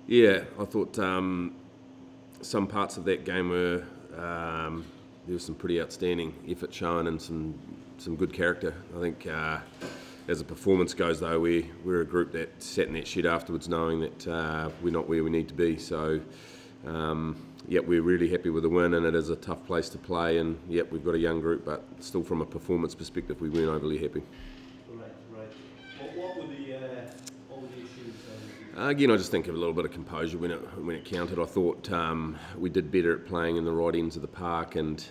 Yeah, I thought some parts of that game were there was some pretty outstanding effort shown and some good character. I think as the performance goes, though, we're a group that sat in that shed afterwards knowing that we're not where we need to be. So, yep, we're really happy with the win, and it is a tough place to play. And yep, we've got a young group, but still, from a performance perspective, we weren't overly happy. Right. What were the issues? Again, I just think of a little bit of composure when it counted. I thought we did better at playing in the right ends of the park, and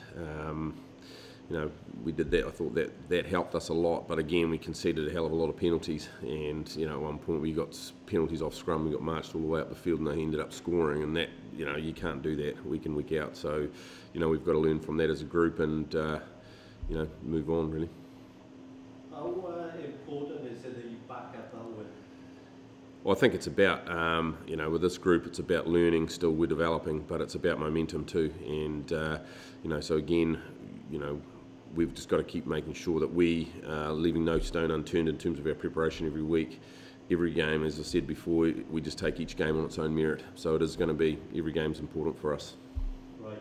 we did that. I thought that helped us a lot. But again, we conceded a hell of a lot of penalties, and at one point we got penalties off scrum. We got marched all the way up the field, and they ended up scoring. And that, you can't do that week in, week out. So, we've got to learn from that as a group, and move on really. How important is it that you back up that win? Well, I think it's about, with this group, it's about learning. Still, we're developing, but it's about momentum too. And so again, we've just got to keep making sure that we are leaving no stone unturned in terms of our preparation every week. Every game, as I said before, we just take each game on its own merit. So it is going to be, every game's important for us. Right.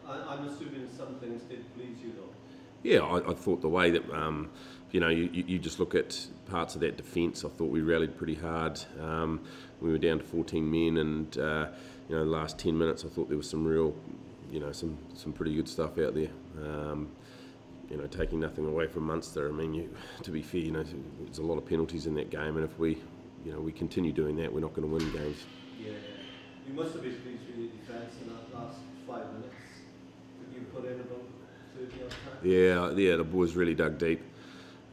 I'm assuming some things did please you though. Yeah, I thought the way that, you just look at parts of that defence. I thought we rallied pretty hard. We were down to 14 men, and the last 10 minutes, I thought there was some real, some pretty good stuff out there. Taking nothing away from Munster. I mean, to be fair, there's a lot of penalties in that game, and if we continue doing that, we're not going to win games. Yeah, you must have been pleased with your defence in that last 5 minutes that you put in about 30 odd times. Yeah, the boys really dug deep.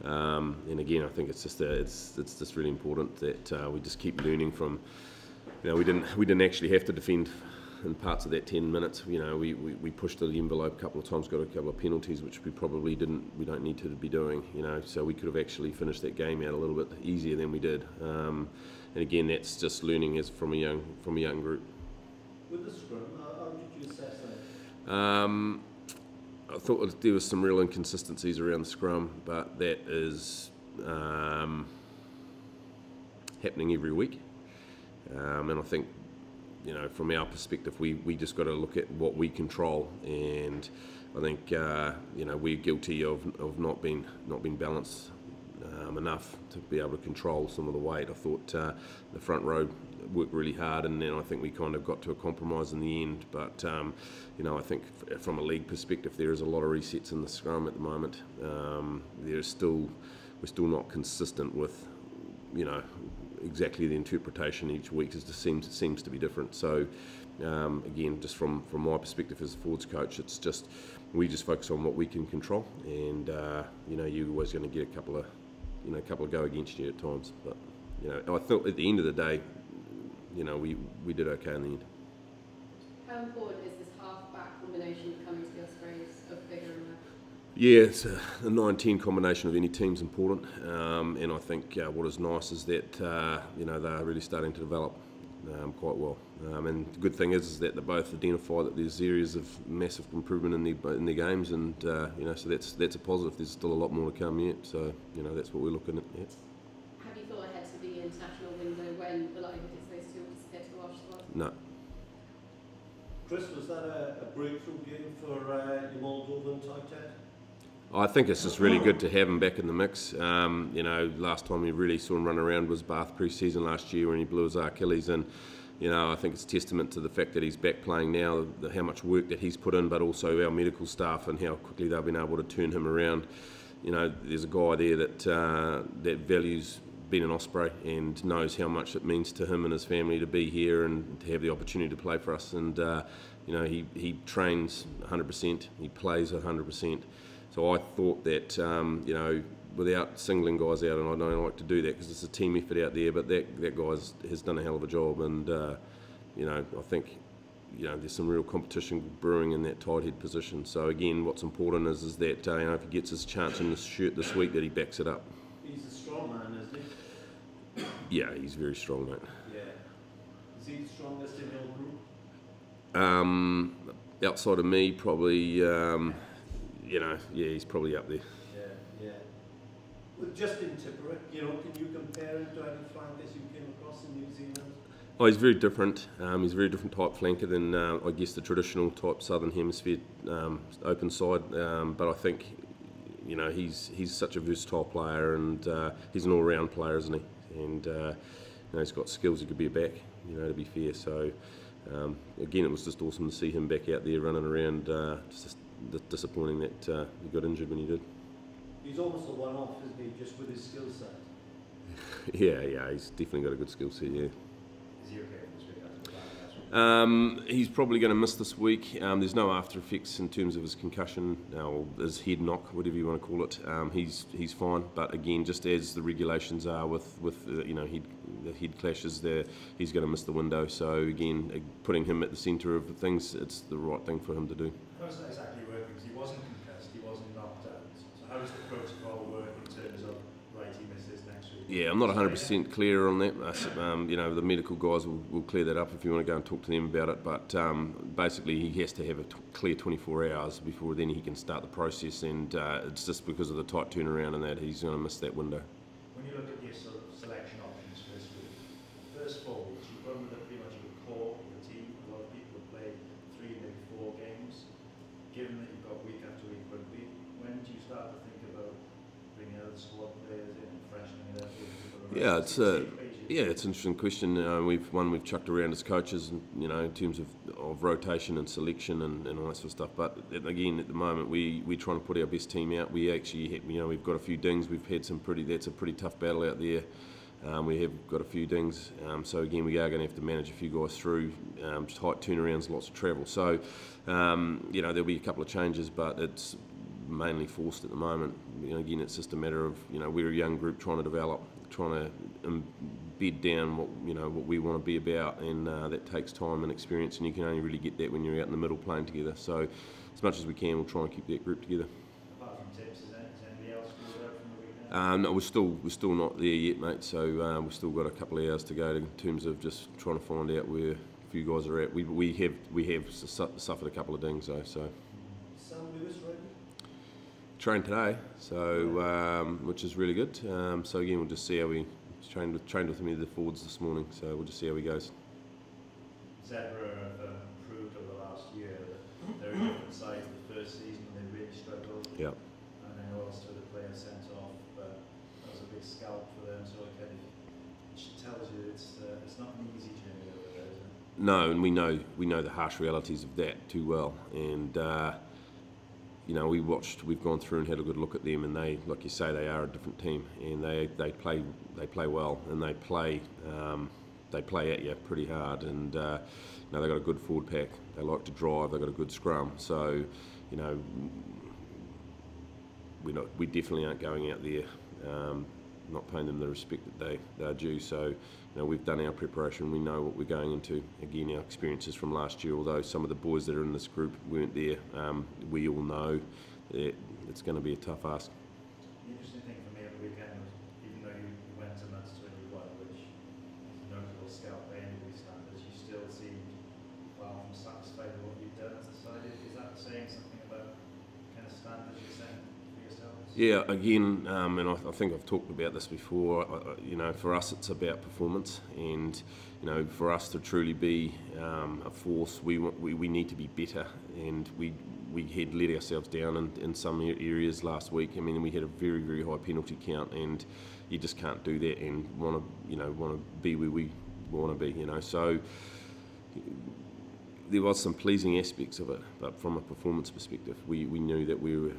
And again, I think it's just really important that we just keep learning from. We didn't actually have to defend in parts of that 10 minutes. We pushed the envelope a couple of times, got a couple of penalties, which we probably we don't need to be doing. So we could have actually finished that game out a little bit easier than we did. And again, that's just learning as from a young group. With the scrum, how did you assess that? I thought there was some real inconsistencies around the scrum, but that is happening every week. And I think, from our perspective, we just got to look at what we control. And I think, we're guilty of not being balanced enough to be able to control some of the weight. I thought the front row worked really hard, and then I think we kind of got to a compromise in the end. But I think from a league perspective, there is a lot of resets in the scrum at the moment. We're still not consistent with exactly the interpretation each week. It seems to be different. So again, just from my perspective as a forwards coach, it's just we just focus on what we can control, and you're always going to get a couple of go against you at times. But I thought at the end of the day, we did okay in the end. How important is this half-back combination coming to the Ospreys of Bigger and Mac? Yeah, it's a 9-10 combination of any team's important, and I think what is nice is that they're really starting to develop quite well. And the good thing is that they both identify that there's areas of massive improvement in their games, and so that's a positive. There's still a lot more to come yet, so that's what we're looking at. Yeah. Have you thought ahead to the international window when the likelihood is those two will disappear to the Welsh squad? No. Chris, was that a breakthrough game for your Moldovan tight end? I think it's just really good to have him back in the mix. Last time we really saw him run around was Bath pre-season last year when he blew his Achilles, and I think it's testament to the fact that he's back playing now, how much work that he's put in, but also our medical staff and how quickly they've been able to turn him around. There's a guy there that values being an Osprey and knows how much it means to him and his family to be here and to have the opportunity to play for us. And he trains 100%, he plays 100%. So I thought that, without singling guys out, and I don't like to do that because it's a team effort out there, but that guy has done a hell of a job, and, I think, there's some real competition brewing in that tight head position. So again, what's important is that, if he gets his chance in this shirt this week, that he backs it up. He's a strong man, isn't he? Yeah, he's very strong, mate. Yeah. Is he the strongest in your group? Outside of me, probably... he's probably up there. Yeah. Well, just in Tipperary, can you compare him to any flankers you came across in New Zealand? Oh, he's very different. He's a very different type flanker than I guess the traditional type Southern Hemisphere open side. But I think he's such a versatile player, and he's an all-round player, isn't he? And he's got skills. He could be a back, to be fair. So again, it was just awesome to see him back out there running around. It's just disappointing that he got injured when he did. He's almost a one-off, isn't he, just with his skill set? Yeah, he's definitely got a good skill set. Yeah. Is he okay for this week after the back? He's probably going to miss this week. There's no after effects in terms of his concussion or his head knock, whatever you want to call it. He's fine, but again, just as the regulations are with the head clashes there, he's going to miss the window. So again, putting him at the centre of things, it's the right thing for him to do. How does that exactly work? Because he wasn't concussed, he wasn't knocked out. So how does the protocol work in terms of he misses next week? Yeah, I'm not 100% clear on that. The medical guys will clear that up if you want to go and talk to them about it. But basically, he has to have a clear 24 hours before then he can start the process. And it's just because of the tight turnaround and that he's going to miss that window. When you look at your sort of selection options for this week, first forwards, you've gone with pretty much your core of the team. A lot of people have played 3, maybe 4 games. Given that you've got week after week rugby, when do you start to think about bringing other squad players in and freshening it up? It's an interesting question. We've chucked around as coaches, in terms of rotation and selection and all that sort of stuff. But again, at the moment, we're trying to put our best team out. We actually, we've got a few dings. We've had that's a pretty tough battle out there. We have got a few dings. So again, we are going to have to manage a few guys through tight turnarounds, lots of travel. So there'll be a couple of changes, but it's mainly forced at the moment. Again, it's just a matter of we're a young group trying to develop, trying to embed down what we want to be about, and that takes time and experience, and you can only really get that when you're out in the middle playing together. So as much as we can, we'll try and keep that group together. Apart from tips, is anybody else ruled out from the weekend? No, we're still not there yet, mate. So we've still got a couple of hours to go in terms of just trying to find out where a few guys are at. We have suffered a couple of dings though. So trained today, so which is really good. So again, we'll just see how we trained with me the forwards this morning. So we'll just see how he goes. Zebre have proved over the last year that they're a different side to the first season when they really struggled. Yeah. And I know also the player sent off, but that was a big scalp for them. So it tells you it's not an easy journey over there, is it? No, and we know the harsh realities of that too well, and. We've gone through and had a good look at them, and they, like you say, they are a different team, and they play well, and they play at you pretty hard, and they've got a good forward pack. They like to drive. They've got a good scrum. So, we definitely aren't going out there not paying them the respect that they are due. So, we've done our preparation. We know what we're going into. Again, our experiences from last year, although some of the boys that are in this group weren't there, we all know that it's going to be a tough ask. The interesting thing for me at the weekend was, even though you went to Mats 21, which is a notable scalp by anybody's standards, you still seemed far from satisfied with what you've done as a side. Is that saying something about the kind of standards you're setting for yourselves? Yeah, again, and I think I've talked about this before. For us, it's about performance, and for us to truly be a force, we need to be better, and we had let ourselves down in some areas last week. I mean, we had a very, very high penalty count, and you just can't do that and want to be where we want to be. So there was some pleasing aspects of it, but from a performance perspective, we knew that we were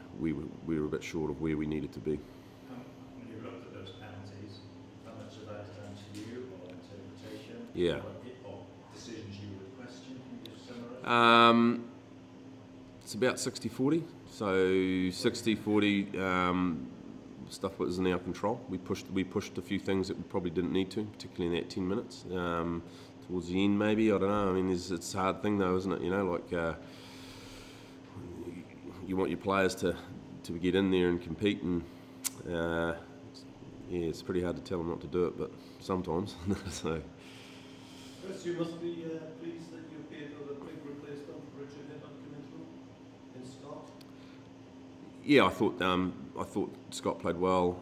a bit short of where we needed to be. When you looked at those penalties, how much of that is down to you or interpretation? Yeah. Or decisions you would question? Can you just summarise? It's about 60-40. So 60-40 stuff that was in our control. We pushed a few things that we probably didn't need to, particularly in that 10 minutes. Towards the end, maybe, I don't know. I mean, it's a hard thing though, isn't it? You want your players to get in there and compete, and it's pretty hard to tell them not to do it, but sometimes. So. Chris, you must be pleased that you paid a big replacement for Richard Hibbert coming through in Scott. Yeah, I thought Scott played well.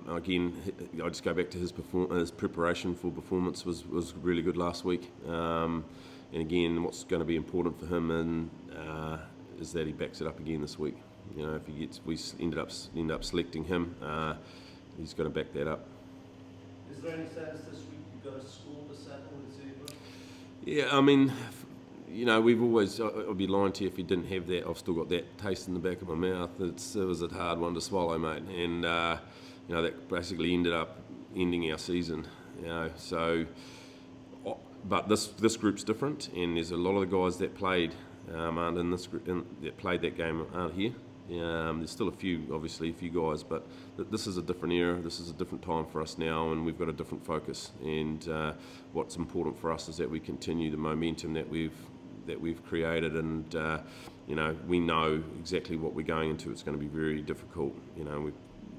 Again, I just go back to his preparation for performance was really good last week. And again, what's going to be important for him is that he backs it up again this week. You know, if we end up selecting him, he's going to back that up. Is there any sense this week you've got a school to settle with Zebre? Yeah, I mean, you know, we've always, I'd be lying to you if we didn't have that. I've still got that taste in the back of my mouth. It was a hard one to swallow, mate. And, you know, that basically ended up ending our season, you know. So, but this group's different, and there's a lot of the guys that played aren't in this group, that played that game aren't here. There's still a few guys, but this is a different era. This is a different time for us now, and we've got a different focus. And what's important for us is that we continue the momentum that we've created, and you know, we know exactly what we're going into. It's going to be very difficult. You know,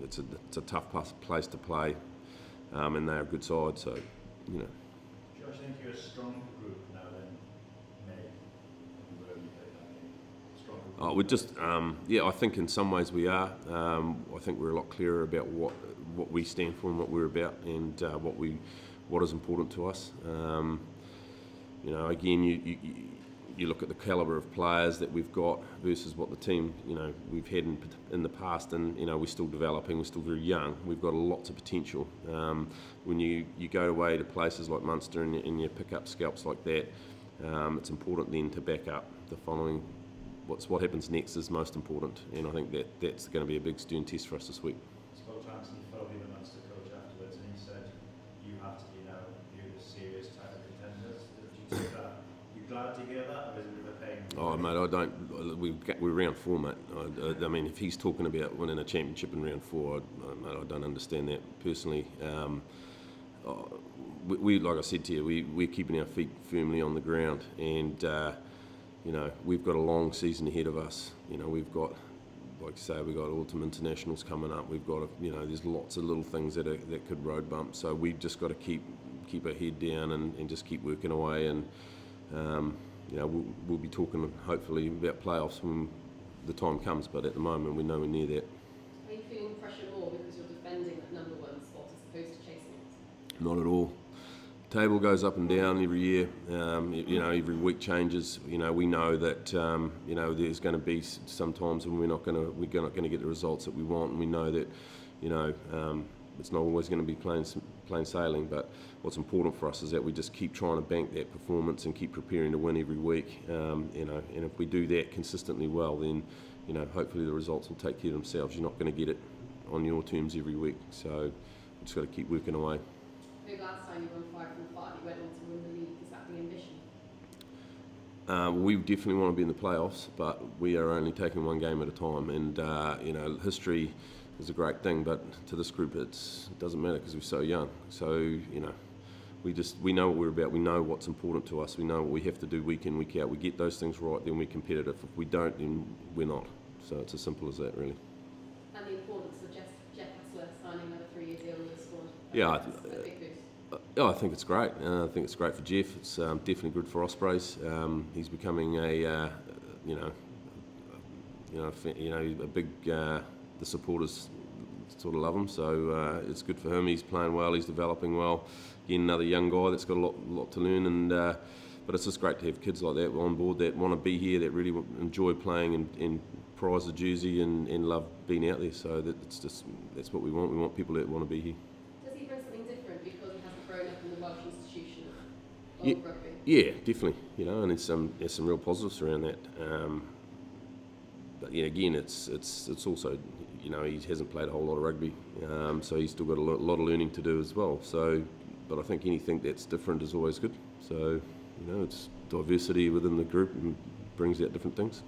it's a tough place to play, and they're a good side. So, you know. Josh, I think you're a stronger group now than May. Oh, we're just, yeah, I think in some ways we are. I think we're a lot clearer about what we stand for and what we're about, and what is important to us. You know, again, you look at the calibre of players that we've got versus what the team, you know, we've had in the past, and, you know, we're still developing, we're still very young, we've got lots of potential. When you go away to places like Munster and you pick up scalps like that, it's important then to back up the following. What happens next is most important, and I think that's going to be a big stern test for us this week. Scott Thompson followed the Munster coach afterwards, and he said, "You have to be now viewed as serious title contenders." Did you take that? You glad to hear that, or is it a bit of pain? Oh, mate, I don't. We're round 4, mate. I mean, if he's talking about winning a championship in round 4, I don't understand that personally. We, like I said to you, we're keeping our feet firmly on the ground, and you know, we've got a long season ahead of us. You know, we've got, like I say, we've got autumn internationals coming up. We've got, you know, there's lots of little things that could road bump. So we've just got to keep our head down and just keep working away. And you know, we'll be talking hopefully about playoffs when the time comes. But at the moment, we're nowhere near that. Are you feeling pressure more because you're defending that number 1 spot as opposed to chasing it? Not at all. Table goes up and down every year. You know, every week changes. You know, we know that you know, there's going to be some times when we're not going to get the results that we want, and we know that, you know, it's not always going to be plain sailing. But what's important for us is that we just keep trying to bank that performance and keep preparing to win every week. You know, and if we do that consistently well, then, you know, hopefully the results will take care of themselves. You're not going to get it on your terms every week, so we've just got to keep working away. I think last time you won 5 from 5, you went on to win the league. Is that the ambition? We definitely want to be in the playoffs, but we are only taking one game at a time. And you know, history is a great thing, but to this group, it doesn't matter because we're so young. So, you know, we know what we're about. We know what's important to us. We know what we have to do week in, week out. We get those things right, then we're competitive. If we don't, then we're not. So it's as simple as that, really. And the importance of Jeff Hassler signing another 3-year deal with the squad. Yeah. That's a big boost. I think it's great. I think it's great for Jeff. It's definitely good for Ospreys. He's becoming a, a big. The supporters sort of love him, so it's good for him. He's playing well. He's developing well. Again, another young guy that's got a lot to learn. And but it's just great to have kids like that on board that want to be here, that really enjoy playing and prize the jersey and love being out there. So that's what we want. We want people that want to be here. Rugby. Yeah, definitely. You know, and there's some real positives around that. But yeah, again, it's also, you know, he hasn't played a whole lot of rugby, so he's still got a lot of learning to do as well. So, but I think anything that's different is always good. So, you know, it's diversity within the group and brings out different things.